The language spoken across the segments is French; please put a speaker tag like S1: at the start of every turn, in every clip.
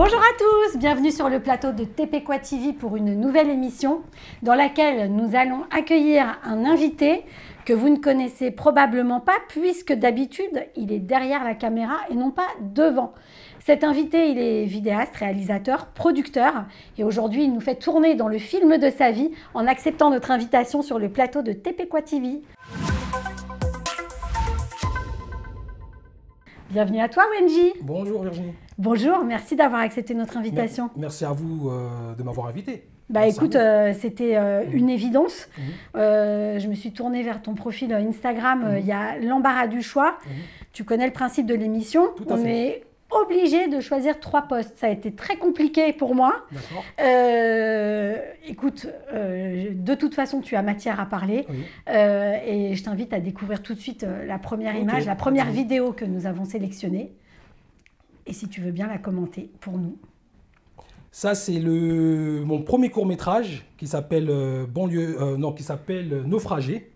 S1: Bonjour à tous, bienvenue sur le plateau de TP TV pour une nouvelle émission dans laquelle nous allons accueillir un invité que vous ne connaissez probablement pas puisque d'habitude il est derrière la caméra et non pas devant. Cet invité, il est vidéaste, réalisateur, producteur et aujourd'hui il nous fait tourner dans le film de sa vie en acceptant notre invitation sur le plateau de TP TV. Bienvenue à toi Wenji.
S2: Bonjour Virginie.
S1: Bonjour, merci d'avoir accepté notre invitation.
S2: Merci à vous de m'avoir invité.
S1: Bah écoute, c'était une évidence. Je me suis tournée vers ton profil Instagram, il y a l'embarras du choix. Tu connais le principe de l'émission. On est obligé de choisir 3 postes. Ça a été très compliqué pour moi.
S2: D'accord.
S1: Écoute, de toute façon, tu as matière à parler. Et je t'invite à découvrir tout de suite la première image, la première vidéo que nous avons sélectionnée. Et si tu veux bien la commenter pour nous.
S2: Ça, c'est mon premier court-métrage qui s'appelle Naufragé.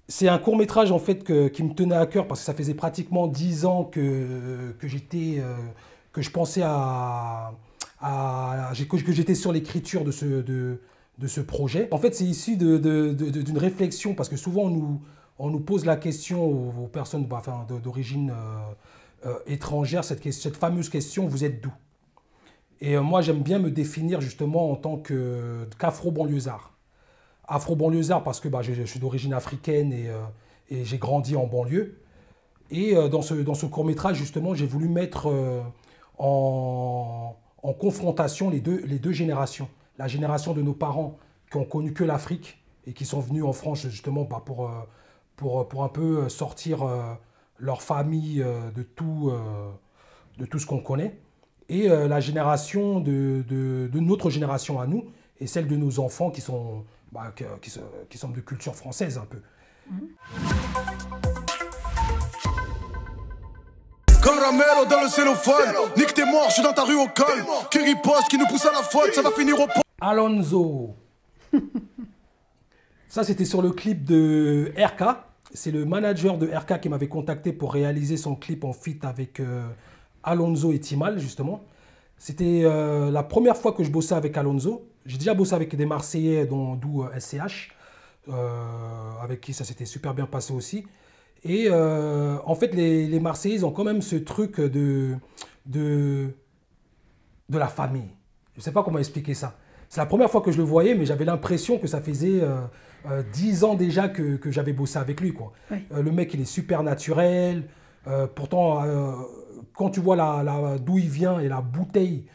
S2: C'est un court-métrage en fait qui me tenait à cœur parce que ça faisait pratiquement 10 ans que je pensais que j'étais sur l'écriture de ce projet. En fait, c'est issu d'une réflexion parce que souvent on nous pose la question aux personnes d'origine étrangère, cette fameuse question, vous êtes d'où? Et moi, j'aime bien me définir justement en tant qu'afro-banlieusard. Afro-banlieusard parce que je suis d'origine africaine et j'ai grandi en banlieue. Et dans ce court-métrage, justement, j'ai voulu mettre en confrontation les deux générations. La génération de nos parents qui ont connu que l'Afrique et qui sont venus en France justement pour un peu sortir leur famille de tout ce qu'on connaît. Et la génération de notre génération à nous et celle de nos enfants qui sont de culture française un peu.
S3: Caramelo dans le cellophane, nique tes morts, je suis dans ta rue au calme. Qui riposte, qui nous pousse à la faute, ça va finir au pot.
S2: Alonso. Ça, c'était sur le clip de RK. C'est le manager de RK qui m'avait contacté pour réaliser son clip en feat avec Alonso et Timal, justement. C'était la première fois que je bossais avec Alonso. J'ai déjà bossé avec des Marseillais, d'où SCH, avec qui ça s'était super bien passé aussi. Et en fait, les Marseillais, ils ont quand même ce truc de la famille. Je ne sais pas comment expliquer ça. C'est la première fois que je le voyais, mais j'avais l'impression que ça faisait 10 ans déjà que j'avais bossé avec lui, quoi. Oui. Le mec, il est super naturel. Pourtant, quand tu vois d'où il vient et la bouteille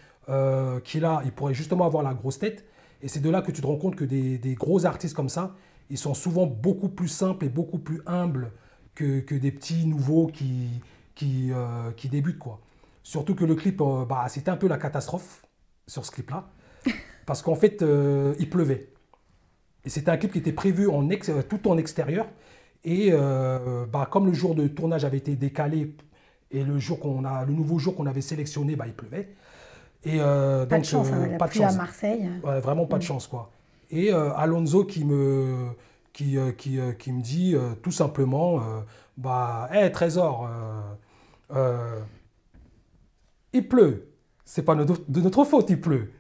S2: qu'il a, il pourrait justement avoir la grosse tête. Et c'est de là que tu te rends compte que des gros artistes comme ça, ils sont souvent beaucoup plus simples et beaucoup plus humbles que des petits nouveaux qui débutent, quoi. Surtout que le clip, c'était un peu la catastrophe sur ce clip-là. Parce qu'en fait, il pleuvait. Et c'était un clip qui était prévu tout en extérieur. Et comme le jour de tournage avait été décalé et le nouveau jour qu'on avait sélectionné, il pleuvait. Et
S1: pas de chance, pas de chance à Marseille.
S2: Ouais, vraiment pas de chance, quoi. Et Alonso qui me dit tout simplement, hey, Trésor, il pleut. C'est pas de notre faute, il pleut.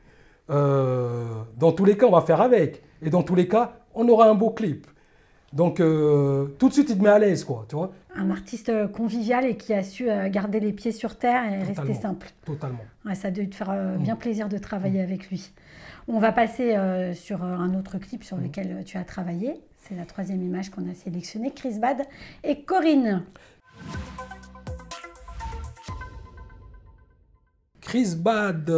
S2: Dans tous les cas, on va faire avec. Et dans tous les cas, on aura un beau clip. Donc, tout de suite, il te met à l'aise, quoi, tu vois.
S1: Un artiste convivial et qui a su garder les pieds sur terre et rester simple.
S2: Totalement.
S1: Ouais, ça a dû te faire bien plaisir de travailler avec lui. On va passer sur un autre clip sur lequel tu as travaillé. C'est la 3e image qu'on a sélectionnée. Chris Bad et Corinne.
S2: Chris Bad,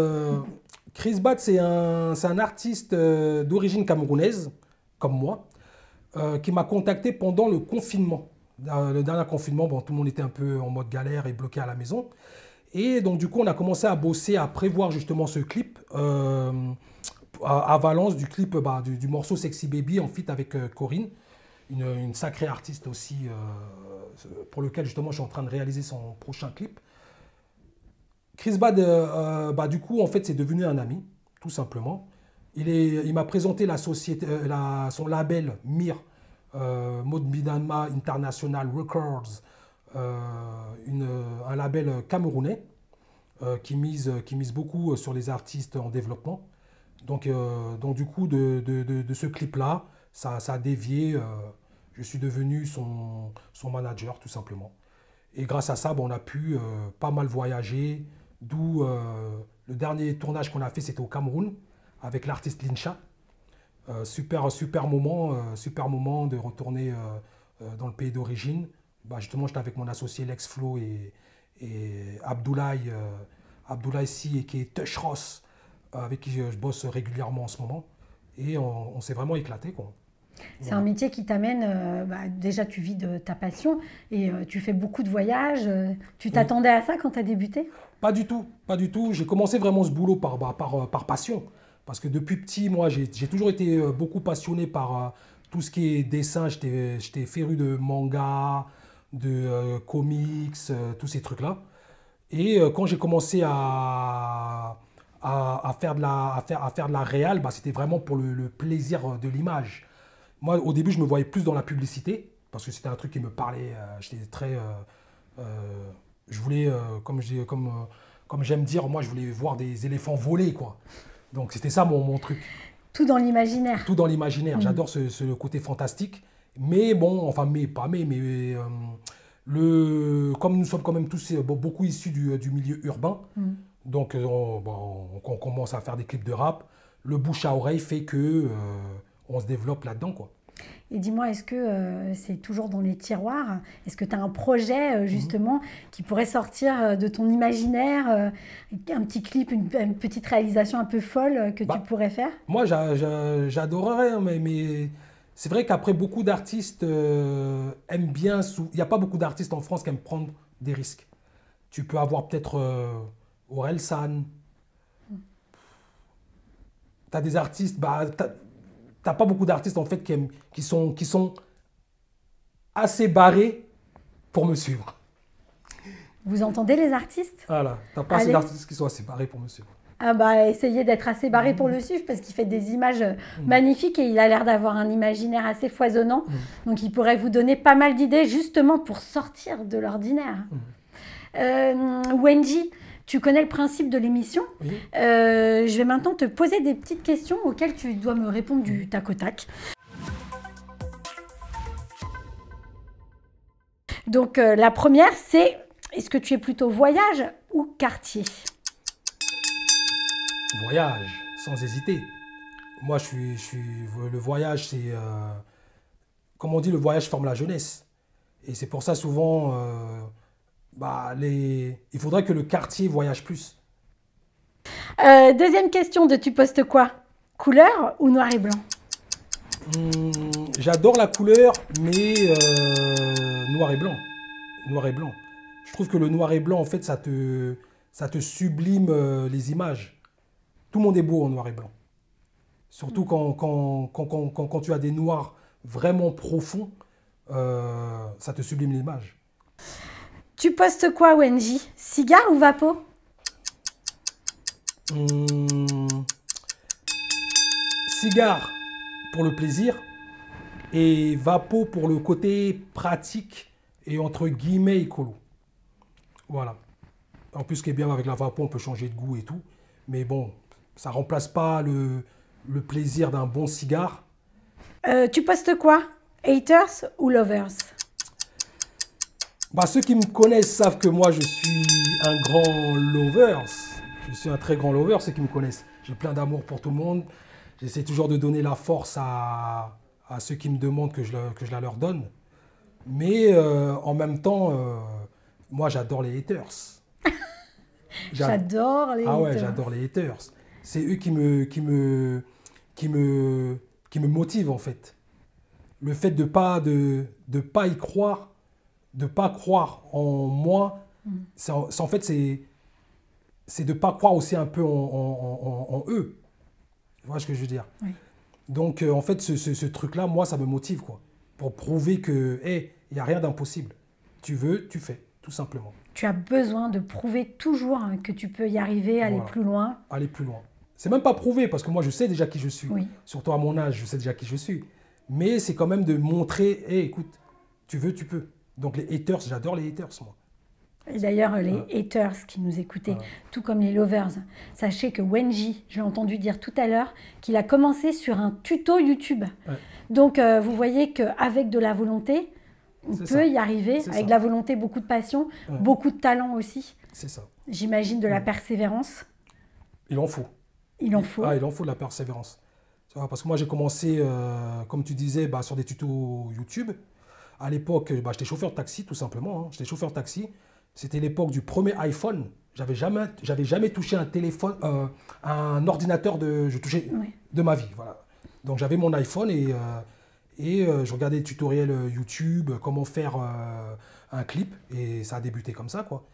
S2: c'est un artiste d'origine camerounaise, comme moi, qui m'a contacté pendant le confinement. Le dernier confinement, tout le monde était un peu en mode galère et bloqué à la maison. Et donc, du coup, on a commencé à bosser, à prévoir justement ce clip à Valence, du clip du morceau Sexy Baby en feat avec Corinne, une sacrée artiste aussi, pour lequel justement je suis en train de réaliser son prochain clip. Chris Bad, du coup, en fait, c'est devenu un ami, tout simplement. Il m'a présenté son label MIR, Mode Minama International Records, un label camerounais. qui mise beaucoup sur les artistes en développement. Donc du coup, de ce clip-là, ça a dévié. Je suis devenu son manager, tout simplement. Et grâce à ça, on a pu pas mal voyager. D'où le dernier tournage qu'on a fait, c'était au Cameroun, avec l'artiste Lincha. Super moment de retourner dans le pays d'origine. Justement, j'étais avec mon associé Lex Flo et Abdoulaye Si, qui est Tush Ross, avec qui je bosse régulièrement en ce moment. Et on s'est vraiment éclaté, quoi.
S1: C'est un métier qui t'amène, déjà tu vis de ta passion et tu fais beaucoup de voyages. Tu t'attendais à ça quand tu as débuté?
S2: Pas du tout, pas du tout. J'ai commencé vraiment ce boulot par passion. Parce que depuis petit, moi, j'ai toujours été beaucoup passionné par tout ce qui est dessin. J'étais féru de manga, de comics, tous ces trucs-là. Et quand j'ai commencé à faire de la réal, c'était vraiment pour le plaisir de l'image. Moi, au début, je me voyais plus dans la publicité, parce que c'était un truc qui me parlait. J'étais très... je voulais, comme j'aime dire, moi, je voulais voir des éléphants voler, quoi. Donc, c'était ça mon truc.
S1: Tout dans l'imaginaire.
S2: Tout dans l'imaginaire. J'adore ce côté fantastique. Mais bon, enfin, comme nous sommes quand même tous beaucoup issus du milieu urbain, donc on commence à faire des clips de rap, le bouche à oreille fait que on se développe là-dedans, quoi.
S1: Et dis-moi, est-ce que c'est toujours dans les tiroirs? Est-ce que tu as un projet justement qui pourrait sortir de ton imaginaire, un petit clip, une petite réalisation un peu folle que tu pourrais faire?
S2: Moi, j'adorerais, hein, mais c'est vrai qu'après, beaucoup d'artistes aiment bien... Il n'y a pas beaucoup d'artistes en France qui aiment prendre des risques. Tu peux avoir peut-être Orelsan. Tu as des artistes... T'as pas beaucoup d'artistes en fait qui sont assez barrés pour me suivre.
S1: Vous entendez les artistes?
S2: Voilà, t'as pas assez d'artistes qui sont assez barrés pour me suivre.
S1: Ah essayez d'être assez barré pour le suivre parce qu'il fait des images magnifiques et il a l'air d'avoir un imaginaire assez foisonnant. Donc il pourrait vous donner pas mal d'idées justement pour sortir de l'ordinaire. Wenji, tu connais le principe de l'émission.
S2: Oui.
S1: Je vais maintenant te poser des petites questions auxquelles tu dois me répondre du tac au tac. Donc la première, c'est est-ce que tu es plutôt voyage ou quartier?
S2: Voyage, sans hésiter. Moi, le voyage, c'est... comme on dit, le voyage forme la jeunesse. Et c'est pour ça, souvent, il faudrait que le quartier voyage plus.
S1: Deuxième question de tu postes quoi? Couleur ou noir et blanc?
S2: J'adore la couleur, mais noir et blanc. Noir et blanc. Je trouve que le noir et blanc, en fait, ça te sublime les images. Tout le monde est beau en noir et blanc. Surtout quand tu as des noirs vraiment profonds, ça te sublime l'image.
S1: Tu postes quoi, Wenji? Cigare ou vapo?
S2: Cigare pour le plaisir et vapo pour le côté pratique et entre guillemets écolo. Voilà. En plus, ce qui est bien avec la vapo, on peut changer de goût et tout. Mais bon, ça ne remplace pas le plaisir d'un bon cigare.
S1: Tu postes quoi? Haters ou lovers?
S2: Ceux qui me connaissent savent que moi, je suis un grand lovers. Je suis un très grand lover, ceux qui me connaissent. J'ai plein d'amour pour tout le monde. J'essaie toujours de donner la force à ceux qui me demandent que je la leur donne. Mais en même temps, moi, j'adore les haters.
S1: J'adore les haters.
S2: Ah ouais, j'adore les haters. C'est eux qui me motivent, en fait. Le fait de pas y croire, de ne pas croire en moi, en fait, c'est de ne pas croire aussi un peu en eux. Tu vois ce que je veux dire?
S1: Oui.
S2: Donc, en fait, ce truc-là, moi, ça me motive, quoi. Pour prouver que, il n'y a rien d'impossible. Tu veux, tu fais, tout simplement.
S1: Tu as besoin de prouver toujours que tu peux y arriver, aller plus loin.
S2: Aller plus loin. C'est même pas prouver, parce que moi, je sais déjà qui je suis.
S1: Oui.
S2: Surtout à mon âge, je sais déjà qui je suis. Mais c'est quand même de montrer, écoute, tu veux, tu peux. Donc les haters, j'adore les haters, moi.
S1: Et d'ailleurs, les haters qui nous écoutaient, tout comme les lovers, sachez que Wenji, je l'ai entendu dire tout à l'heure, qu'il a commencé sur un tuto YouTube. Donc, vous voyez qu'avec de la volonté, on peut y arriver, avec de la volonté, beaucoup de passion, beaucoup de talent aussi.
S2: C'est ça.
S1: J'imagine de la persévérance.
S2: Il en faut.
S1: Il en faut.
S2: Il en faut de la persévérance. Parce que moi, j'ai commencé, comme tu disais, sur des tutos YouTube. À l'époque, j'étais chauffeur de taxi, tout simplement. Hein. J'étais chauffeur de taxi. C'était l'époque du premier iPhone. J'avais jamais touché un téléphone, un ordinateur de ma vie. Voilà. Donc, j'avais mon iPhone et je regardais des tutoriels YouTube, comment faire un clip. Et ça a débuté comme ça, quoi.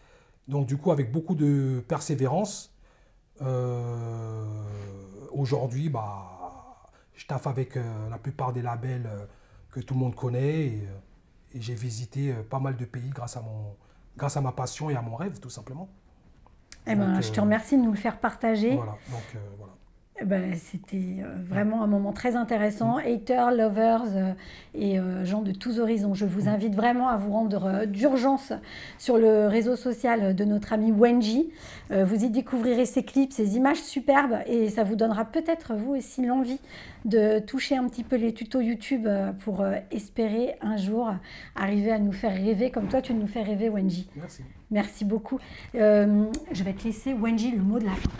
S2: Donc, du coup, avec beaucoup de persévérance, aujourd'hui, je taffe avec la plupart des labels que tout le monde connaît et j'ai visité pas mal de pays grâce à ma passion et à mon rêve, tout simplement.
S1: Je te remercie de nous le faire partager.
S2: Voilà, donc voilà.
S1: C'était vraiment un moment très intéressant. Haters, lovers et gens de tous horizons. Je vous invite vraiment à vous rendre d'urgence sur le réseau social de notre ami Wenji. Vous y découvrirez ses clips, ses images superbes et ça vous donnera peut-être vous aussi l'envie de toucher un petit peu les tutos YouTube pour espérer un jour arriver à nous faire rêver comme toi tu nous fais rêver, Wenji.
S2: Merci.
S1: Merci beaucoup. Je vais te laisser, Wenji, le mot de la fin.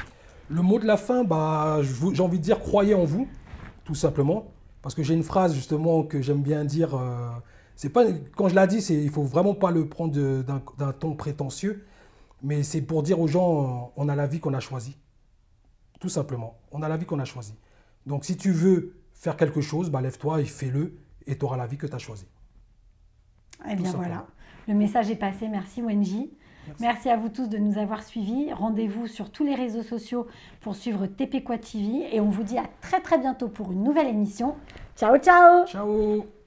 S2: Le mot de la fin, j'ai envie de dire croyez en vous, tout simplement. Parce que j'ai une phrase justement que j'aime bien dire. C'est pas, quand je la dis, il ne faut vraiment pas le prendre d'un ton prétentieux. Mais c'est pour dire aux gens, on a la vie qu'on a choisie. Tout simplement, on a la vie qu'on a choisie. Donc si tu veux faire quelque chose, lève-toi et fais-le et tu auras la vie que tu as choisie.
S1: Eh bien voilà, le message est passé. Merci Wenji. Merci à vous tous de nous avoir suivis. Rendez-vous sur tous les réseaux sociaux pour suivre TP Quoi TV et on vous dit à très bientôt pour une nouvelle émission. Ciao, ciao!
S2: Ciao!